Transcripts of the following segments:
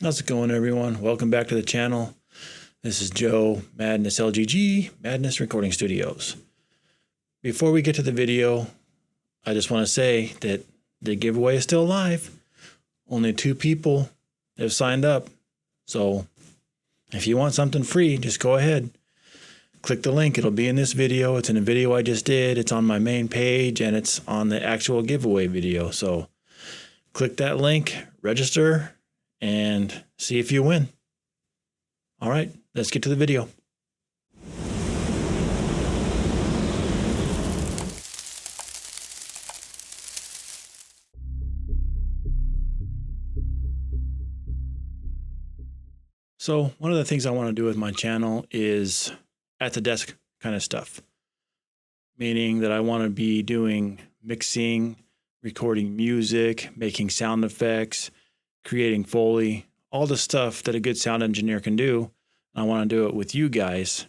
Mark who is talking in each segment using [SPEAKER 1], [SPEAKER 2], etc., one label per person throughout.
[SPEAKER 1] How's it going, everyone? Welcome back to the channel. This is Joe, Madness LGG, Madness Recording Studios. Before we get to the video, I just want to say that the giveaway is still alive. Only 2 people have signed up. So if you want something free, just go ahead. Click the link. It'll be in this video. It's in a video I just did. It's on my main page and it's on the actual giveaway video. So click that link, register, and see if you win. All right, let's get to the video. So one of the things I want to do with my channel is at the desk kind of stuff, meaning that I want to be doing mixing, recording music, making sound effects, creating Foley, all the stuff that a good sound engineer can do. I want to do it with you guys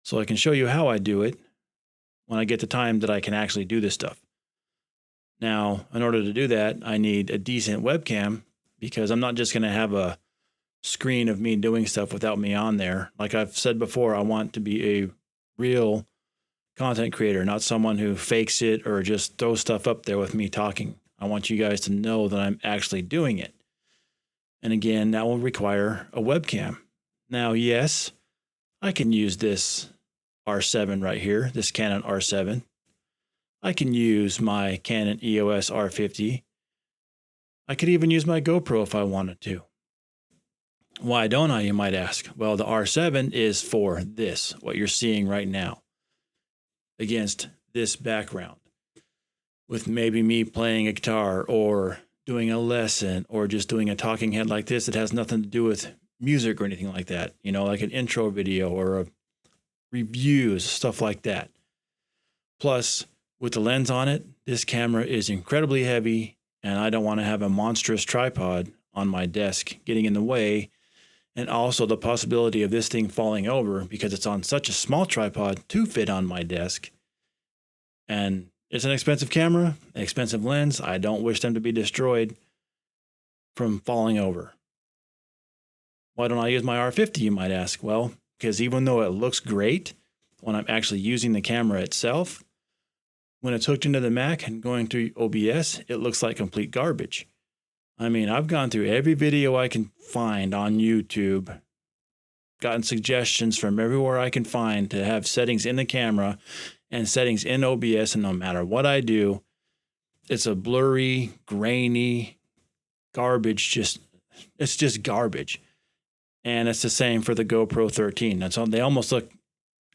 [SPEAKER 1] so I can show you how I do it when I get the time that I can actually do this stuff. Now, in order to do that, I need a decent webcam because I'm not just going to have a screen of me doing stuff without me on there. Like I've said before, I want to be a real content creator, not someone who fakes it or just throws stuff up there with me talking. I want you guys to know that I'm actually doing it. And again, that will require a webcam. Now, yes, I can use this R7 right here, this Canon R7. I can use my Canon EOS R50. I could even use my GoPro if I wanted to. Why don't I, you might ask? Well, the R7 is for this, what you're seeing right now, against this background, with maybe me playing a guitar or doing a lesson or just doing a talking head like this that has nothing to do with music or anything like that, you know, like an intro video or a reviews, stuff like that. Plus, with the lens on it, this camera is incredibly heavy and I don't want to have a monstrous tripod on my desk getting in the way. And also the possibility of this thing falling over because it's on such a small tripod to fit on my desk. And it's an expensive camera, an expensive lens. I don't wish them to be destroyed from falling over. Why don't I use my R50, you might ask? Well, because even though it looks great when I'm actually using the camera itself, when it's hooked into the Mac and going through OBS, it looks like complete garbage. I mean, I've gone through every video I can find on YouTube, gotten suggestions from everywhere I can find to have settings in the camera and settings in OBS, and no matter what I do, it's a blurry, grainy, garbage, it's just garbage. And it's the same for the GoPro 13. That's all, they almost look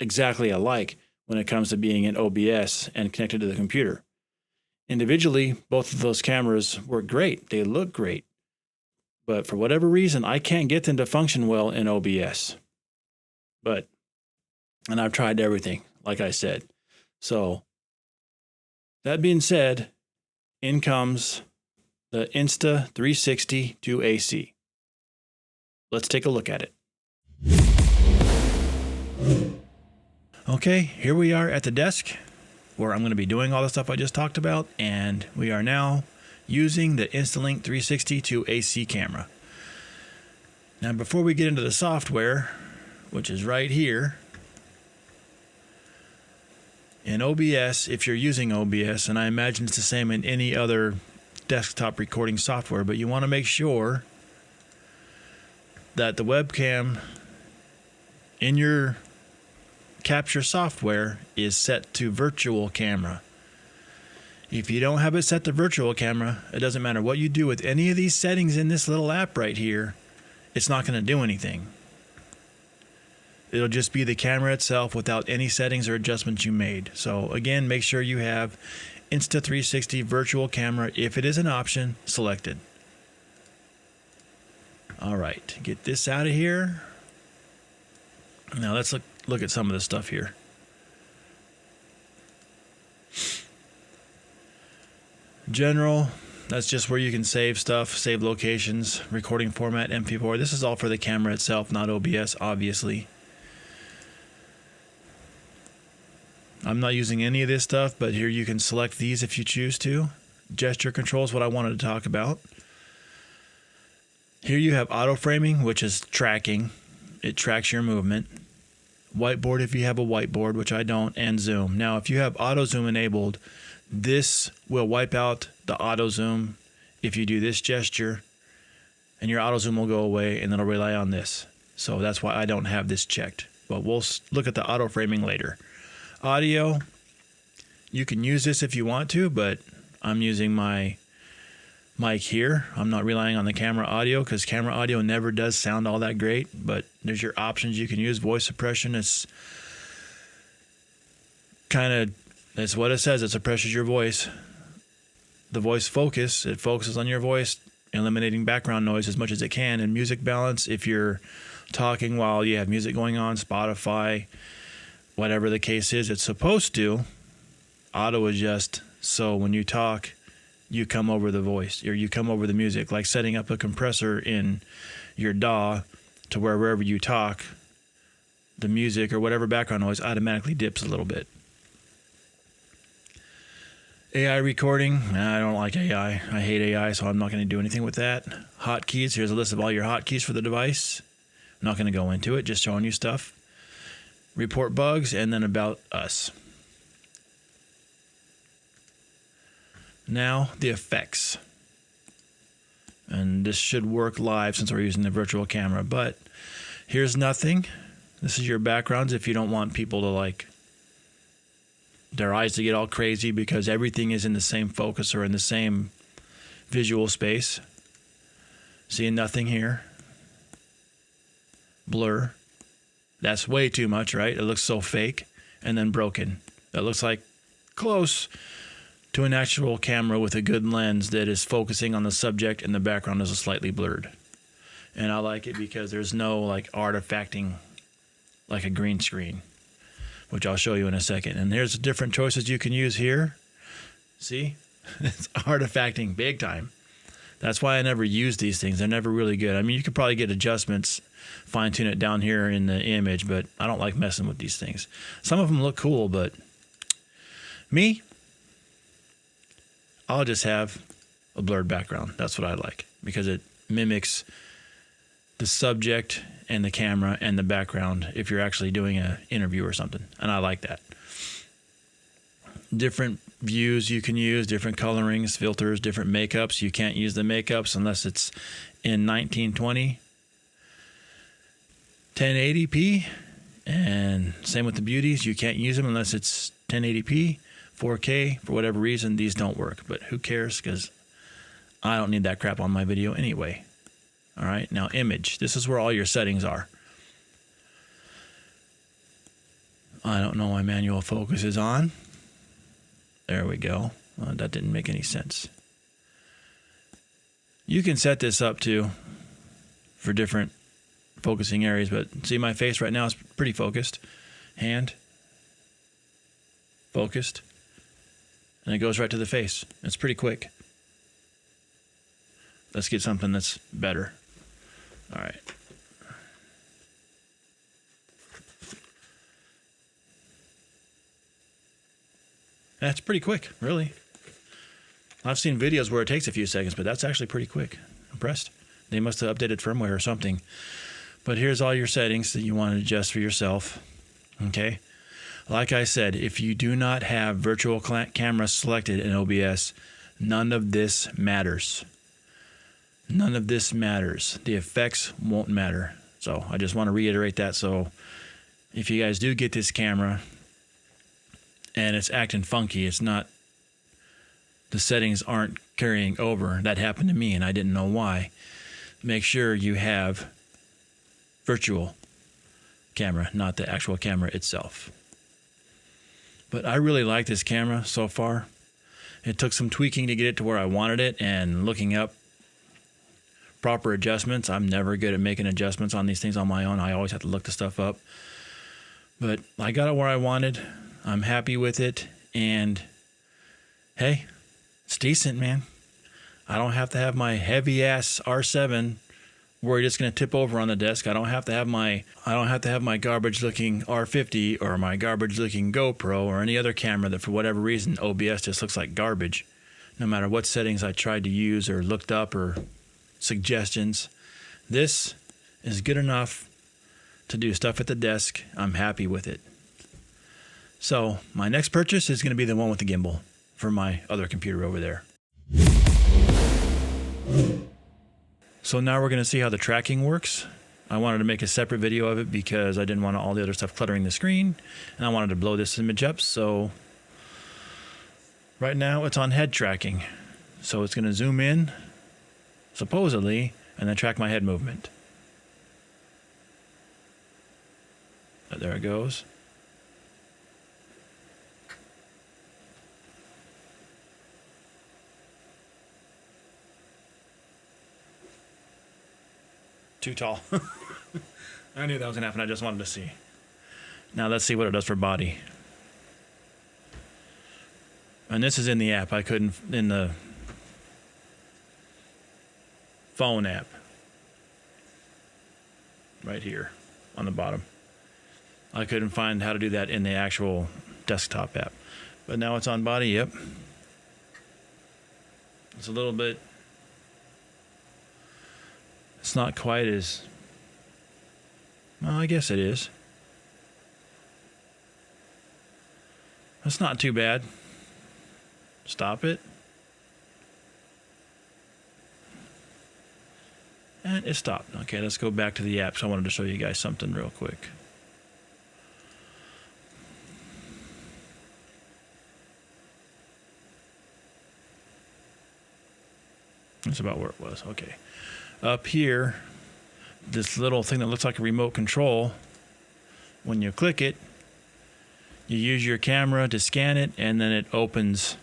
[SPEAKER 1] exactly alike when it comes to being in OBS and connected to the computer. Individually, both of those cameras work great. They look great. But for whatever reason, I can't get them to function well in OBS. And I've tried everything, like I said. So, that being said, in comes the Insta360 2AC. Let's take a look at it. Okay, here we are at the desk where I'm going to be doing all the stuff I just talked about, and we are now using the Insta360 2AC camera. Now, before we get into the software, which is right here, in OBS, if you're using OBS, and I imagine it's the same in any other desktop recording software, but you want to make sure that the webcam in your capture software is set to virtual camera. If you don't have it set to virtual camera, it doesn't matter what you do with any of these settings in this little app right here, it's not going to do anything. It'll just be the camera itself without any settings or adjustments you made. So again, make sure you have Insta360 virtual camera, if it is an option, selected. All right, get this out of here. Now let's look at some of this stuff here. General, that's just where you can save stuff, save locations, recording format, MP4. This is all for the camera itself, not OBS, obviously. I'm not using any of this stuff, but here you can select these if you choose to. Gesture control is what I wanted to talk about. Here you have auto framing, which is tracking. It tracks your movement. Whiteboard if you have a whiteboard, which I don't, and zoom. Now, if you have auto zoom enabled, this will wipe out the auto zoom if you do this gesture, and your auto zoom will go away, and it'll rely on this. So that's why I don't have this checked. But we'll look at the auto framing later. Audio, you can use this if you want to, but I'm using my mic here. I'm not relying on the camera audio because camera audio never does sound all that great, but there's your options you can use. Voice suppression, it's that's what it says. It suppresses your voice. The voice focus, it focuses on your voice, eliminating background noise as much as it can. And music balance, if you're talking while you have music going on, Spotify, whatever the case is, it's supposed to auto adjust so when you talk, you come over the voice or you come over the music, like setting up a compressor in your DAW to where wherever you talk, the music or whatever background noise automatically dips a little bit. AI recording, I don't like AI. I hate AI, so I'm not going to do anything with that. Hotkeys, here's a list of all your hotkeys for the device. I'm not going to go into it, just showing you stuff. Report bugs, and then about us. Now, the effects. And this should work live since we're using the virtual camera, but here's nothing. This is your backgrounds if you don't want people to like their eyes to get all crazy because everything is in the same focus or in the same visual space. See nothing here. Blur. That's way too much, right? It looks so fake. And then broken. That looks like close to an actual camera with a good lens that is focusing on the subject and the background is slightly blurred. And I like it because there's no like artifacting like a green screen, which I'll show you in a second. And there's different choices you can use here. See? It's artifacting big time. That's why I never use these things. They're never really good. I mean, you could probably get adjustments, fine-tune it down here in the image, but I don't like messing with these things. Some of them look cool, but me, I'll just have a blurred background. That's what I like because it mimics the subject and the camera and the background if you're actually doing an interview or something. And I like that. Different views you can use, different colorings, filters, different makeups. You can't use the makeups unless it's in 1920, 1080p. And same with the beauties. You can't use them unless it's 1080p, 4K. For whatever reason, these don't work. But who cares? Because I don't need that crap on my video anyway. All right, now image. This is where all your settings are. I don't know why manual focus is on. There we go. That didn't make any sense. You can set this up too for different focusing areas, but see my face right now is pretty focused. Hand, focused, and it goes right to the face. It's pretty quick. Let's get something that's better. All right. That's pretty quick, really. I've seen videos where it takes a few seconds, but that's actually pretty quick. Impressed. They must have updated firmware or something. But here's all your settings that you want to adjust for yourself. Okay. Like I said, if you do not have virtual camera selected in OBS, none of this matters. None of this matters. The effects won't matter. So I just want to reiterate that. So if you guys do get this camera and it's acting funky, it's not, the settings aren't carrying over. That happened to me and I didn't know why. Make sure you have virtual camera, not the actual camera itself. But I really like this camera so far. It took some tweaking to get it to where I wanted it, and looking up proper adjustments. I'm never good at making adjustments on these things on my own. I always have to look the stuff up. But I got it where I wanted. I'm happy with it. And hey, it's decent, man. I don't have to have my heavy ass R7 where it's going to tip over on the desk. I don't have to have my garbage looking R50 or my garbage looking GoPro or any other camera that for whatever reason OBS just looks like garbage. No matter what settings I tried to use or looked up or suggestions, This is good enough to do stuff at the desk. I'm happy with it. So my next purchase is going to be the one with the gimbal for my other computer over there. So now we're going to see how the tracking works. I wanted to make a separate video of it because I didn't want all the other stuff cluttering the screen, and I wanted to blow this image up. So right now it's on head tracking. So it's going to zoom in, supposedly, and then track my head movement. There it goes. Too tall. I knew that was going to happen. I just wanted to see. Now let's see what it does for body. And this is in the app. I couldn't, in the phone app. Right here on the bottom. I couldn't find how to do that in the actual desktop app. But now it's on body, yep. It's a little bit, it's not quite as, well, I guess it is. That's not too bad. Stop it. And it stopped. Okay, let's go back to the app. So I wanted to show you guys something real quick. That's about where it was. Okay. Up here, this little thing that looks like a remote control, when you click it, you use your camera to scan it, and then it opens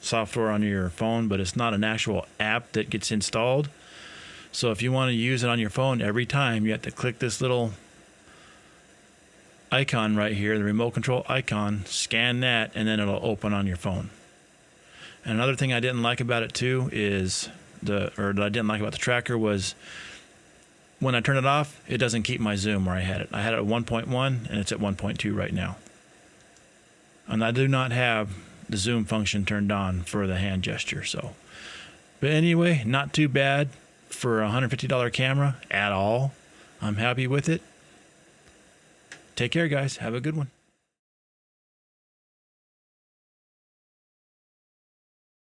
[SPEAKER 1] software on your phone, but it's not an actual app that gets installed. So if you want to use it on your phone every time, you have to click this little icon right here, the remote control icon, scan that, and then it'll open on your phone. And another thing I didn't like about it too is that I didn't like about the tracker was when I turn it off, it doesn't keep my zoom where I had it. I had it at 1.1 and it's at 1.2 right now. And I do not have the zoom function turned on for the hand gesture. So, but anyway, not too bad for a $150 camera at all. I'm happy with it. Take care, guys. Have a good one.